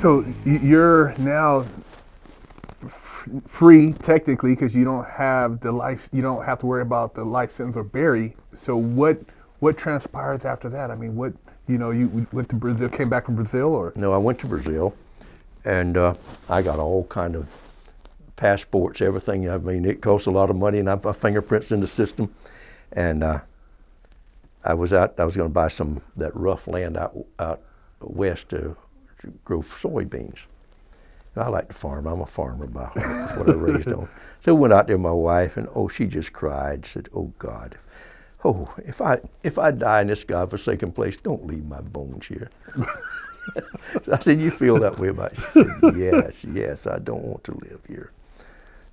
So you're now free technically because you don't have the life. You don't have to worry about the life sentence or bury. So what transpires after that? I mean, what you went to Brazil, came back from Brazil, or No, I went to Brazil, and I got all kind of passports, everything. I mean, it costs a lot of money, and I put fingerprints in the system. And I was going to buy that rough land out west to grow soybeans. And I like to farm. I'm a farmer by heart. That's what I raised on. So I went out there with my wife, and she just cried. Said, "Oh God, if I die in this godforsaken place, don't leave my bones here." So I said, "You feel that way about it?" She said, yes, I don't want to live here.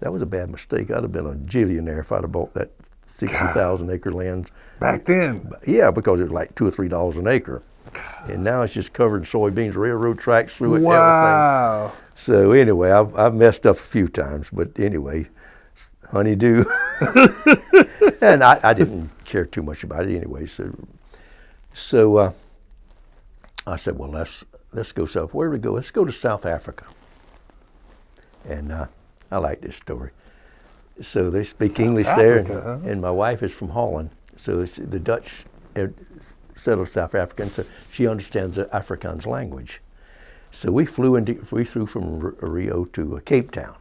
That was a bad mistake. I'd have been a jillionaire if I'd have bought that 60,000 acre land. back then? Yeah, because it was like $2 or $3 an acre. And now it's just covered in soybeans, railroad tracks through it, Wow. everything. So anyway, I've messed up a few times, but anyway, honeydew. And I didn't care too much about it anyway. So I said, well, let's go south. Where do we go? Let's go to South Africa. And I like this story. So they speak South English Africa, there, huh? and my wife is from Holland. So the Dutch settled South Africa, and so she understands the Afrikaans language. So we flew from Rio to Cape Town.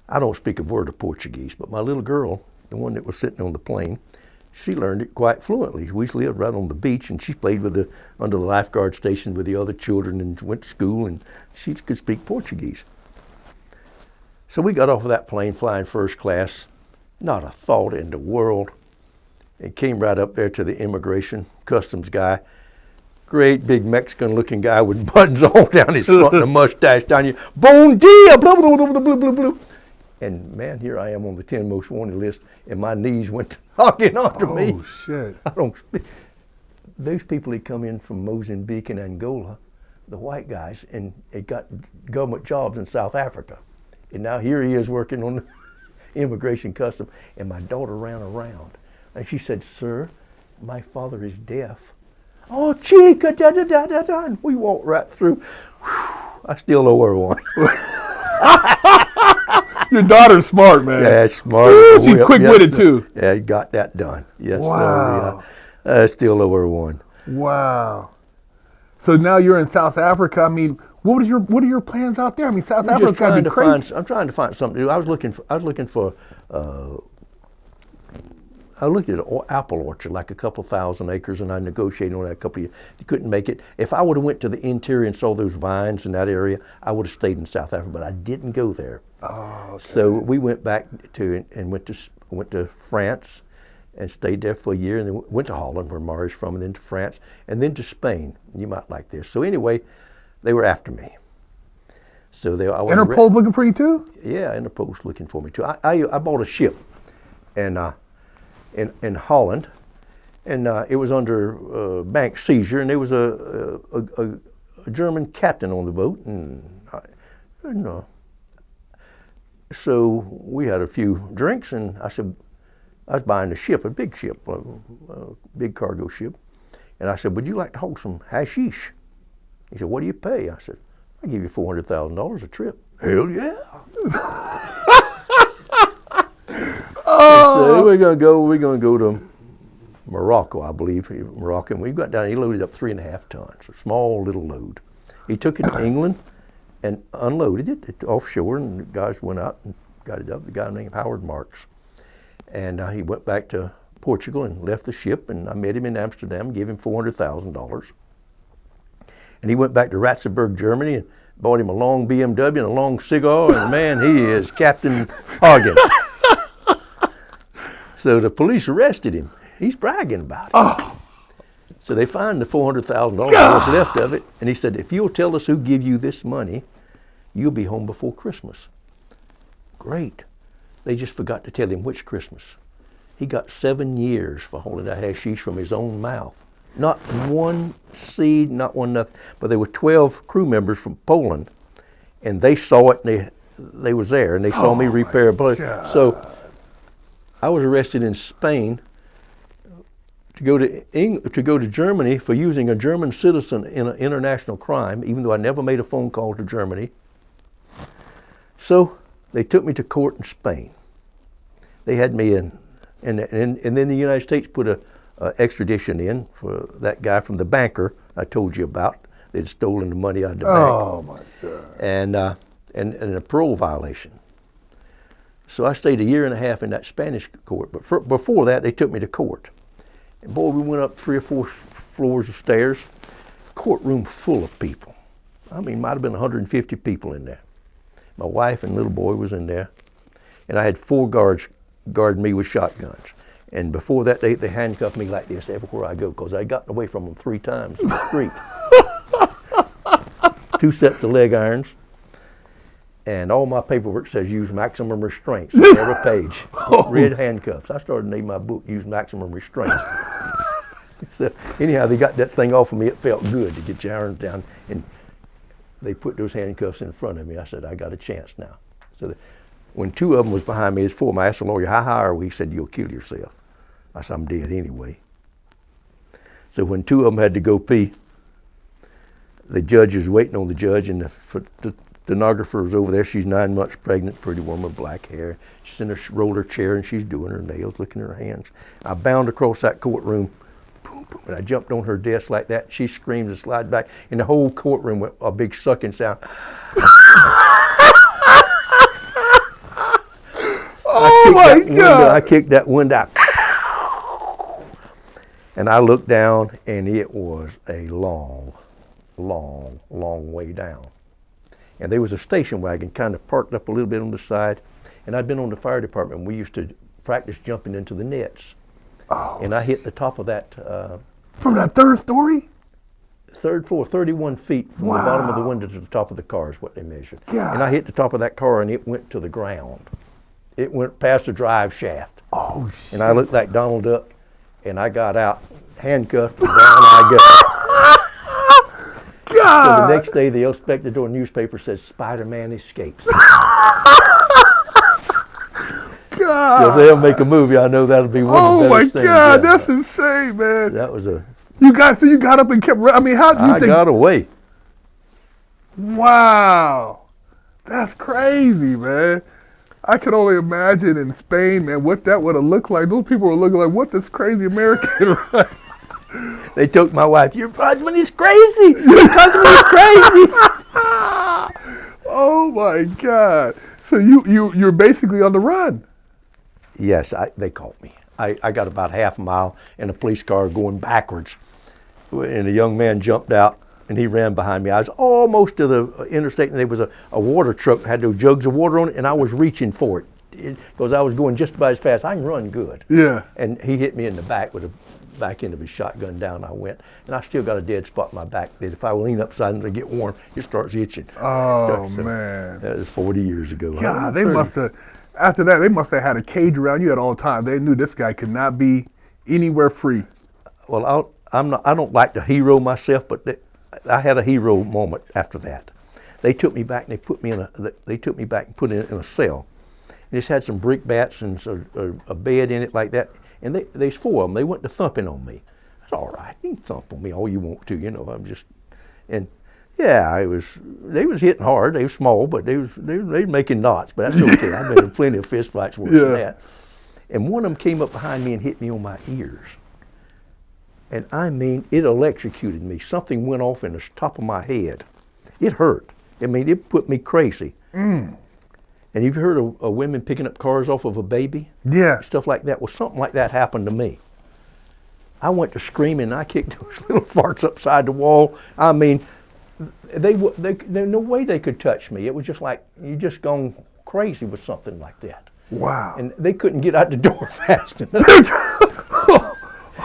I don't speak a word of Portuguese, but my little girl, the one that was sitting on the plane, she learned it quite fluently. We lived right on the beach, and she played under the lifeguard station with the other children and went to school, and she could speak Portuguese. So we got off of that plane flying first class, not a thought in the world, and came right up there to the immigration customs guy. Great big Mexican looking guy with buttons all down his front and a mustache down here. Bon dia, blah, blah, blah, blah, blah, blah, blah. And man, here I am on the 10 most wanted list, and my knees went knocking onto me. Oh shit! I don't speak. Those people that come in from Mozambique and Angola, the white guys, and they got government jobs in South Africa. And now here he is working on the immigration custom, and my daughter ran around. And she said, "Sir, my father is deaf." "Oh, chica, da da da da da." And we walked right through. Whew, I still know where one. Your daughter's smart, man. Yeah, smart. Ooh, she's quick-witted too. Yeah, he got that done. Yes, Wow. sir. Yeah. I still know where one. Wow. So now you're in South Africa. I mean, what are your plans out there? I mean, South Africa's got to be crazy. I'm trying to find something to do. I was looking for. I looked at an apple orchard, like a couple thousand acres, and I negotiated on that a couple of years. You couldn't make it. If I would have went to the interior and saw those vines in that area, I would have stayed in South Africa, but I didn't go there. Oh, okay. So we went back and went to France and stayed there for a year, and then went to Holland, where Mari's from, and then to France, and then to Spain. You might like this. So anyway, they were after me. So Interpol's looking for you too? Yeah, Interpol's looking for me too. I bought a ship, and in Holland, and it was under bank seizure, and there was a German captain on the boat, and so we had a few drinks, and I said, I was buying a ship, a big ship, a big cargo ship, and I said, "Would you like to hold some hashish?" He said, "What do you pay?" I said, "I give you $400,000 a trip." "Hell yeah!" So we're gonna go to Morocco, I believe. Morocco, and we got down. He loaded up 3.5 tons, a small little load. He took it to England and unloaded it offshore, and the guys went out and got it up. The guy named Howard Marks, and he went back to Portugal and left the ship. And I met him in Amsterdam, gave him $400,000, and he went back to Ratzeburg, Germany, and bought him a long BMW and a long cigar. And man, he is Captain Hagen. So the police arrested him. He's bragging about it. Oh. So they found the $400,000, what's left of it, and he said, "If you'll tell us who give you this money, you'll be home before Christmas." Great. They just forgot to tell him which Christmas. He got 7 years for holding that hashish from his own mouth. Not one seed, not one nothing. But there were 12 crew members from Poland, and they saw it, and they was there, and they saw me repair a boat. So I was arrested in Spain to go to Germany for using a German citizen in an international crime, even though I never made a phone call to Germany. So they took me to court in Spain. They had me in, and then the United States put a extradition in for that guy from the banker I told you about. They'd stolen the money out of the bank. Oh my God. And a parole violation. So I stayed 1.5 years in that Spanish court. But before that, they took me to court. And boy, we went up 3 or 4 floors of stairs. Courtroom full of people. I mean, might have been 150 people in there. My wife and little boy was in there. And I had 4 guards guarding me with shotguns. And before that, they handcuffed me like this everywhere I go, because I'd gotten away from them 3 times in the street. 2 sets of leg irons. And all my paperwork says use maximum restraints on every page. Red handcuffs. I started naming my book, Use Maximum Restraints. So anyhow, they got that thing off of me. It felt good to get your irons down. And they put those handcuffs in front of me. I said, I got a chance now. So when 2 of them was behind me, there's 4 of them. I asked the lawyer, how high are we? He said, you'll kill yourself. I said, I'm dead anyway. So when 2 of them had to go pee, the judge was waiting on the judge, and the stenographer was over there. She's 9 months pregnant, pretty woman, black hair. She's in her roller chair, and she's doing her nails, looking at her hands. I bound across that courtroom, boom, boom, and I jumped on her desk like that. She screamed and slid back, and the whole courtroom went a big sucking sound. Oh my God! I kicked that window out. And I looked down, and it was a long way down. And there was a station wagon kind of parked up a little bit on the side. And I'd been on the fire department. We used to practice jumping into the nets. Oh. And I hit the top of that. From that 3rd story? 3rd floor, 31 feet from the bottom of the window to the top of the car is what they measured. God. And I hit the top of that car, and it went to the ground. It went past the drive shaft. Oh, shit. And I looked like Donald Duck, and I got out, handcuffed, and down I go. God. So the next day, the El Spectador newspaper says Spider-Man escapes. God. So if they'll make a movie, I know that'll be one of the better things. Oh my God, that's insane, man. That was a. You got up and kept. I mean, how do you I got away. Wow, that's crazy, man. I could only imagine in Spain, man, what that would have looked like. Those people were looking like, what this crazy American, right? They took my wife. Your husband is crazy. Your husband is crazy. Oh my God! So you're basically on the run. Yes, they caught me. I got about half a mile in a police car going backwards, and a young man jumped out, and he ran behind me. I was almost to the interstate, and there was a water truck that had those jugs of water on it, and I was reaching for it because I was going just about as fast. I can run good. Yeah. And he hit me in the back with the back end of his shotgun. Down I went, and I still got a dead spot in my back that if I lean upside and get warm, it starts itching. Oh, man. That was 40 years ago. God, they must have. After that, they must have had a cage around you at all times. They knew this guy could not be anywhere free. Well, I don't like to hero myself, but I had a hero moment after that. They took me back and they put me in a cell. And just had some brick bats and a bed in it like that. And there's 4 of them. They went to thumping on me. That's all right. You can thump on me all you want to, you know. Yeah, they was hitting hard. They were small, but they was making knots. But that's okay. I've been in plenty of fist fights worse than that. And one of them came up behind me and hit me on my ears. And I mean, it electrocuted me. Something went off in the top of my head. It hurt. I mean, it put me crazy. And you've heard of women picking up cars off of a baby? Yeah. Stuff like that. Well, something like that happened to me. I went to screaming, and I kicked those little farts upside the wall. I mean, there's no way they could touch me. It was just like you just gone crazy with something like that. Wow. And they couldn't get out the door fast enough.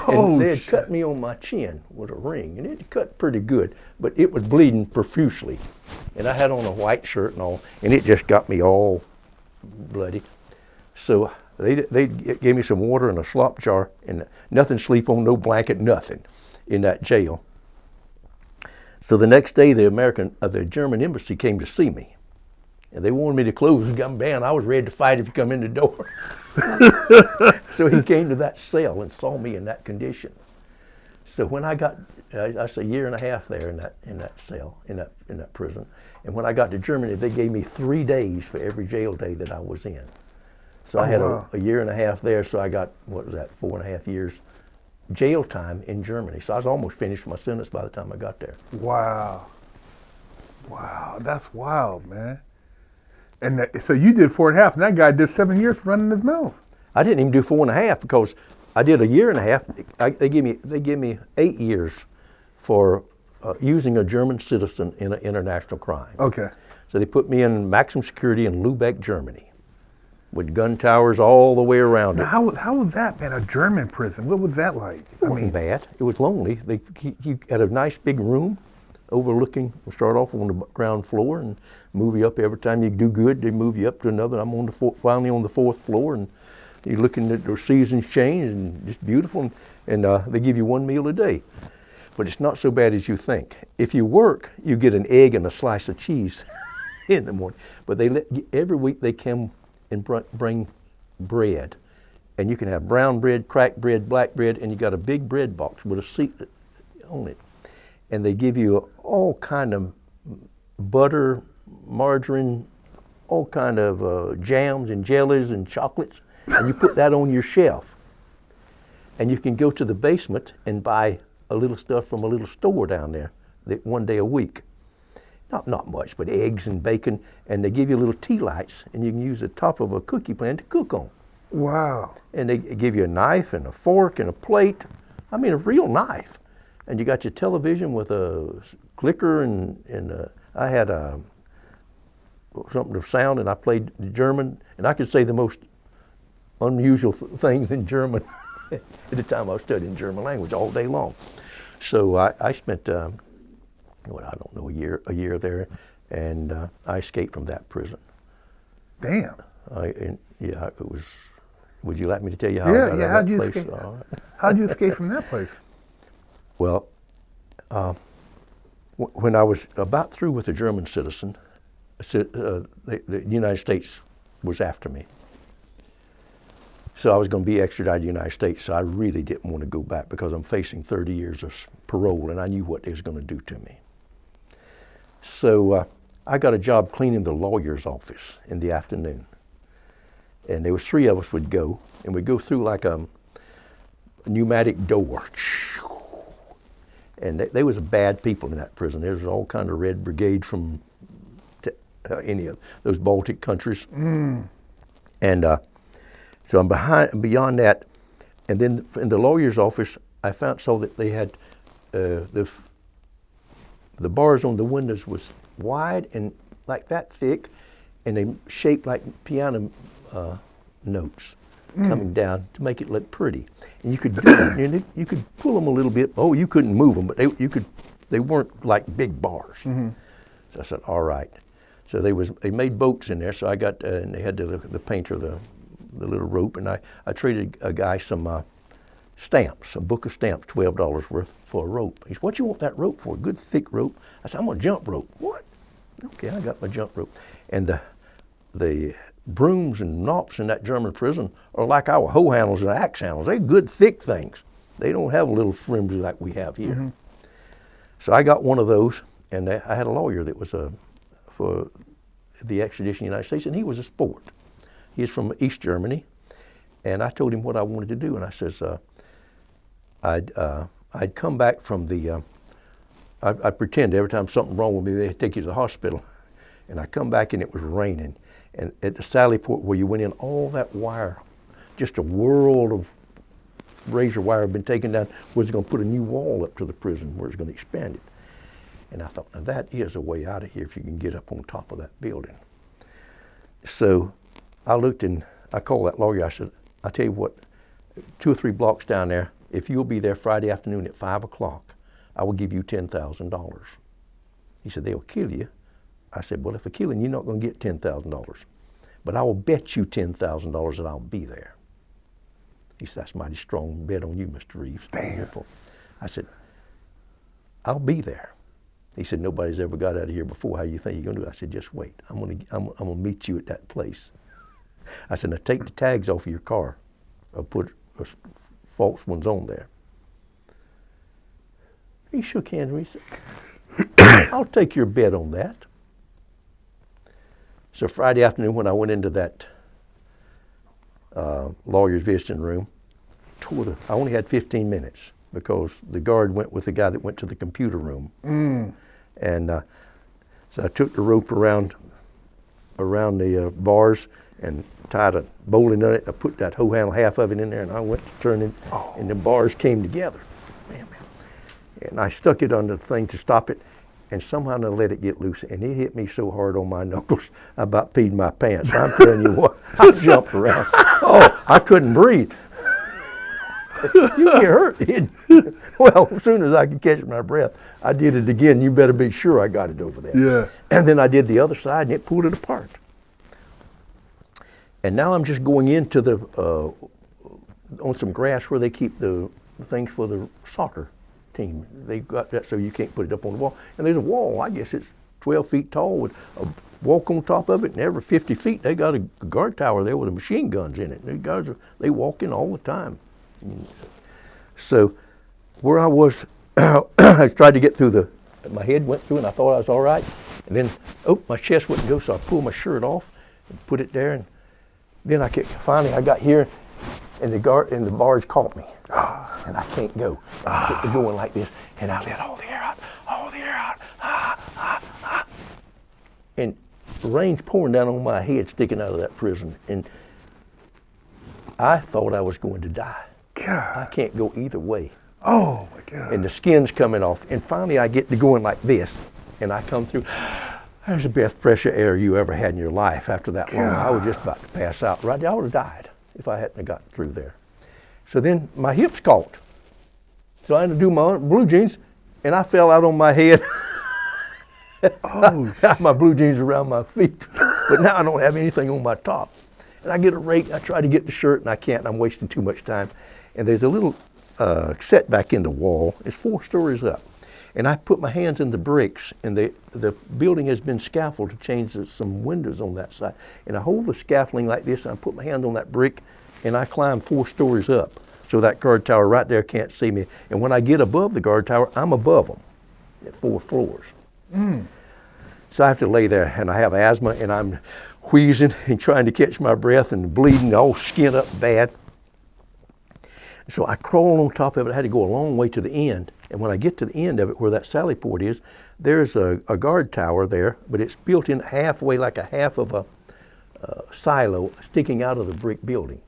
And they had cut me on my chin with a ring, and it cut pretty good, but it was bleeding profusely. And I had on a white shirt and all, and it just got me all bloody. So they gave me some water in a slop jar, and nothing to sleep on, no blanket, nothing in that jail. So the next day, the German embassy came to see me. And they wanted me to close the gun. Man, I was ready to fight if you come in the door. So he came to that cell and saw me in that condition. So when I got, I was a year and a half there in that cell, in that prison. And when I got to Germany, they gave me 3 days for every jail day that I was in. So I had a year and a half there, so I got, what was that, 4.5 years jail time in Germany. So I was almost finished my sentence by the time I got there. Wow. Wow, that's wild, man. And so you did 4.5, and that guy did 7 years for running his mouth. I didn't even do 4.5 because I did a year and a half. They give me 8 years for using a German citizen in an international crime. Okay. So they put me in maximum security in Lubeck, Germany, with gun towers all the way around it. How was that, man? A German prison? What was that like? It wasn't bad. It was lonely. You had a nice big room overlooking. We start off on the ground floor and move you up every time you do good. They move you up to another. I'm on finally on the 4th floor, and you're looking at the seasons change and just beautiful. And they give you 1 meal a day, but it's not so bad as you think. If you work, you get an egg and a slice of cheese in the morning. But every week they come and bring bread, and you can have brown bread, cracked bread, black bread, and you got a big bread box with a seat on it. And they give you all kind of butter, margarine, all kind of jams and jellies and chocolates, and you put that on your shelf. And you can go to the basement and buy a little stuff from a little store down there 1 day a week. Not much, but eggs and bacon, and they give you little tea lights, and you can use the top of a cookie pan to cook on. Wow. And they give you a knife and a fork and a plate. I mean, a real knife. And you got your television with a clicker, and I had something to sound, and I played German, and I could say the most unusual things in German at the time I was studying German language all day long. So I spent, I don't know, a year there, and I escaped from that prison. Damn. Yeah, it was. Would you like me to tell you how I got out of that place? Escape? How'd you escape from that place? Well, when I was about through with a German citizen, the United States was after me. So I was going to be extradited to the United States, so I really didn't want to go back because I'm facing 30 years of parole, and I knew what they was going to do to me. So I got a job cleaning the lawyer's office in the afternoon. And there was 3 of us would go, and we'd go through like a pneumatic door. And they was bad people in that prison. There was all kind of Red Brigade from any of those Baltic countries. Mm. And so I'm beyond that. And then in the lawyer's office, I saw that they had the bars on the windows was wide and like that thick, and they shaped like piano notes coming down to make it look pretty. And you could you could pull them a little bit. Oh, you couldn't move them, but they weren't like big bars. Mm-hmm. So I said, all right. So they made boats in there. So I got and they had the painter the little rope, and I traded a guy some stamps, a book of stamps, $12 worth for a rope. He said, what you want that rope for? A good thick rope. I said, I'm gonna jump rope. What? Okay, I got my jump rope. And the brooms and knops in that German prison are like our hoe handles and axe handles. They're good thick things. They don't have a little flimsy like we have here. Mm-hmm. So I got one of those, and I had a lawyer that was for the extradition to the United States, and he was a sport. He's from East Germany, and I told him what I wanted to do, and I says I'd come back from the I pretend every time something wrong with me, they take you to the hospital. And I come back and it was raining. And at the Sally Port where you went in, all that wire, just a world of razor wire had been taken down, was going to put a new wall up to the prison where it's going to expand it. And I thought, now that is a way out of here if you can get up on top of that building. So I looked and I called that lawyer. I said, I'll tell you what, 2 or 3 blocks down there, if you'll be there Friday afternoon at 5 o'clock, I will give you $10,000. He said, they'll kill you. I said, well, if they're killing you, you're not going to get $10,000. But I will bet you $10,000 that I'll be there. He said, that's a mighty strong bet on you, Mr. Reeves. Damn. I said, I'll be there. He said, nobody's ever got out of here before. How you think you're going to do it? I said, just wait. I'm gonna meet you at that place. I said, now take the tags off of your car. I'll put false ones on there. He shook hands with me. He said, I'll take your bet on that. So Friday afternoon when I went into that lawyer's visiting room, I only had 15 minutes because the guard went with the guy that went to the computer room. And so I took the rope around the bars and tied a bowling on it. I put that hoe handle, half of it in there, and I went to turn it, and the bars came together. And I stuck it under the thing to stop it, and somehow I let it get loose, and it hit me so hard on my knuckles, I about peed my pants. I'm telling you what, I jumped around. Oh, I couldn't breathe. You get hurt. Well, as soon as I could catch my breath, I did it again. You better be sure I got it over there. Yeah. And then I did the other side, and it pulled it apart. And now I'm just going into the on some grass where they keep the things for the soccer team. They got that so you can't put it up on the wall. And there's a wall. I guess it's 12 feet tall with a walk on top of it, and every 50 feet they got a guard tower there with the machine guns in it. The guys they walk in all the time. So where I was, I tried to get through my head went through and I thought I was all right. And then, my chest wouldn't go, so I pulled my shirt off and put it there. And then finally I got here and the bars caught me. And I can't go. I get to going like this and I let all the air out. And the rain's pouring down on my head sticking out of that prison. And I thought I was going to die. God. I can't go either way. Oh my God. And the skin's coming off. And finally I get to going like this. And I come through. There's the best pressure air you ever had in your life after that long. I was just about to pass out. Right, I would have died if I hadn't got through there. So then my hips caught. So I had to do my blue jeans and I fell out on my head. I have my blue jeans around my feet. But now I don't have anything on my top. And I get a rake, I try to get the shirt and I can't, and I'm wasting too much time. And there's a little setback in the wall. It's 4 stories up. And I put my hands in the bricks, and the building has been scaffolded to change some windows on that side. And I hold the scaffolding like this, and I put my hand on that brick, and I climb 4 stories up. So that guard tower right there can't see me. And when I get above the guard tower, I'm above them at 4 floors. So I have to lay there, and I have asthma, and I'm wheezing and trying to catch my breath and bleeding, all skin up bad. So I crawled on top of it. I had to go a long way to the end. And when I get to the end of it, where that sally port is, there's a guard tower there, but it's built in halfway, like a half of a silo sticking out of the brick building.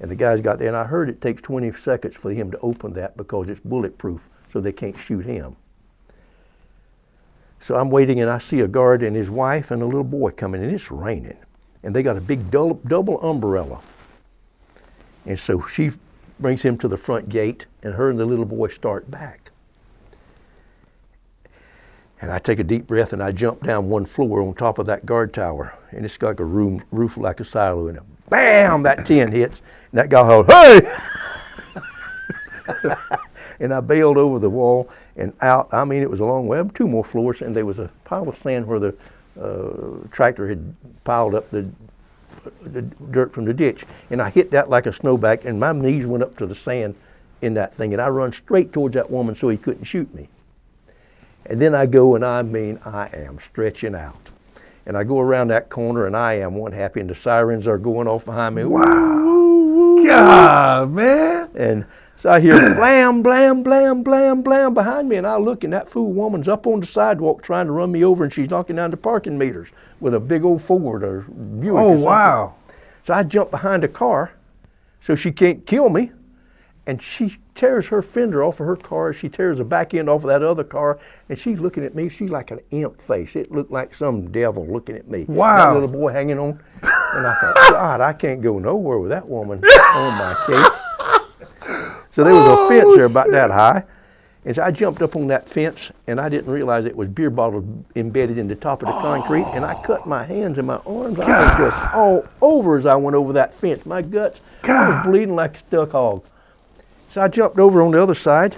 And the guys got there, and I heard it takes 20 seconds for him to open that because it's bulletproof, so they can't shoot him. So I'm waiting, and I see a guard and his wife and a little boy coming, and it's raining. And they got a big double umbrella. And so she brings him to the front gate, and her and the little boy start back. And I take a deep breath, and I jump down 1 floor on top of that guard tower. And it's got a roof like a silo, and bam, that tin hits. And that guy hollers, "Hey!" And I bailed over the wall and out. I mean, it was a long way, 2 more floors, and there was a pile of sand where the tractor had piled up the dirt from the ditch. And I hit that like a snowbank, and my knees went up to the sand in that thing, and I run straight towards that woman so he couldn't shoot me. And then I go, and I am stretching out. And I go around that corner, and I am one happy, and the sirens are going off behind me. Wow. Woo, woo, God, man. And so I hear blam, blam, blam, blam, blam behind me, and I look, and that fool woman's up on the sidewalk trying to run me over, and she's knocking down the parking meters with a big old Ford or Buick. Oh, wow. So I jump behind a car so she can't kill me, and she tears her fender off of her car. She tears the back end off of that other car, and she's looking at me. She's like an imp face. It looked like some devil looking at me. Wow. That little boy hanging on. And I thought, God, I can't go nowhere with that woman on my case. So there was a fence there about that high. And so I jumped up on that fence, and I didn't realize it was beer bottles embedded in the top of the concrete. And I cut my hands and my arms. I was just all over as I went over that fence. My guts, I was bleeding like a stuck hog. So I jumped over on the other side,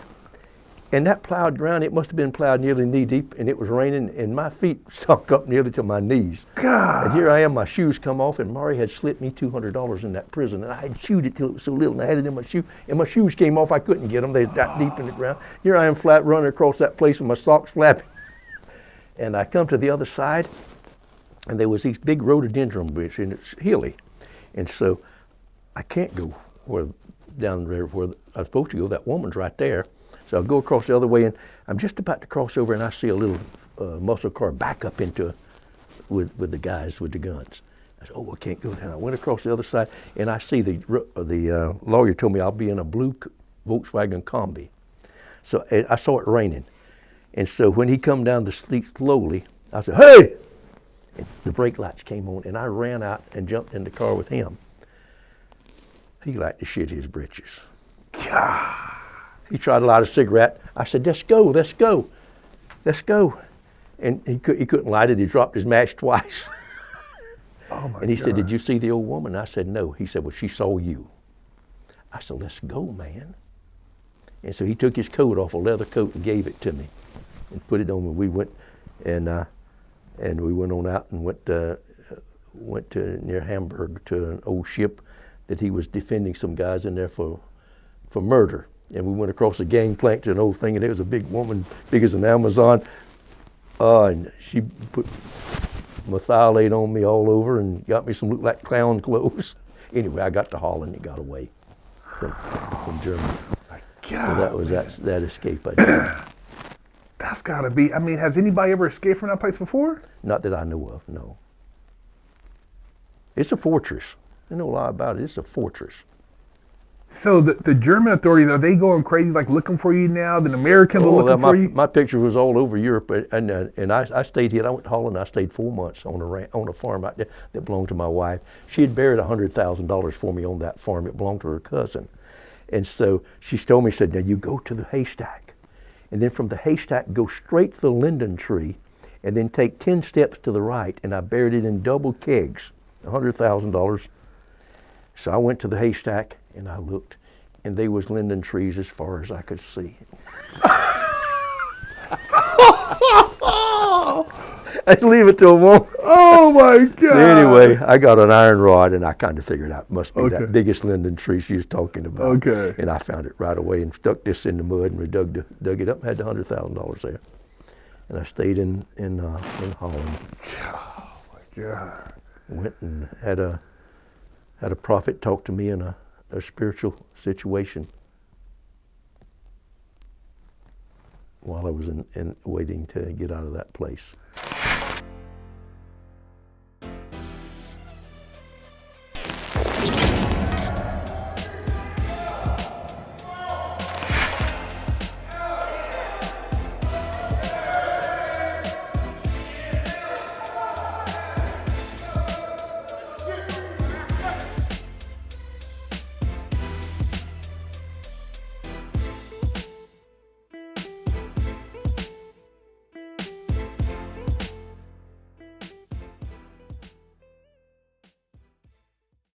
And that plowed ground, it must have been plowed nearly knee deep, and it was raining, and my feet stuck up nearly to my knees. God. And here I am, my shoes come off, and Maury had slipped me $200 in that prison, and I had chewed it till it was so little, and I had it in my shoe, and my shoes came off. I couldn't get them; they got deep in the ground. Here I am, flat running across that place with my socks flapping, and I come to the other side, and there was these big rhododendron bushes, and it's hilly, and so I can't go down the river where I was supposed to go. That woman's right there. So I'll go across the other way, and I'm just about to cross over, and I see a little muscle car back up into with the guys with the guns. I said, "Oh, I can't go down." I went across the other side, and I see the lawyer told me I'll be in a blue Volkswagen Combi. So I saw it raining, and so when he come down the street slowly, I said, "Hey!" And the brake lights came on, and I ran out and jumped in the car with him. He liked to shit his britches. God. He tried to light a cigarette. I said, let's go, let's go, let's go. And he couldn't light it. He dropped his match twice. Oh my And he God. said, did you see the old woman? I said, no. He said, well, she saw you. I said, let's go, man. And so he took his coat off, a leather coat, and gave it to me and put it on. And we went and we went on out and went to near Hamburg to an old ship that he was defending some guys in there for murder. And we went across the gangplank to an old thing, and there was a big woman, big as an Amazon. And she put methylate on me all over and got me some look like clown clothes. Anyway, I got to Holland and got away from Germany. God, So that was that escape I did. That's gotta be. I mean, has anybody ever escaped from that place before? Not that I know of, no. It's a fortress. I know a lot about it. It's a fortress. So the German authorities, are they going crazy, like looking for you now? The Americans are looking for you? My picture was all over Europe, and I stayed here. I went to Holland. I stayed 4 months on a farm out there that belonged to my wife. She had buried $100,000 for me on that farm. It belonged to her cousin, and so she told me, said, "Now you go to the haystack, and then from the haystack go straight to the linden tree, and then take 10 steps to the right." And I buried it in double kegs, $100,000. So I went to the haystack and I looked, and there was linden trees as far as I could see. I'd leave it to a woman. Oh my God! So anyway, I got an iron rod, and I kind of figured out it must be Okay. that biggest linden tree she was talking about. Okay. And I found it right away and stuck this in the mud, and we dug it up and had the $100,000 there. And I stayed in Holland. Oh my God! Went and had a prophet talk to me in a spiritual situation while I was in waiting to get out of that place.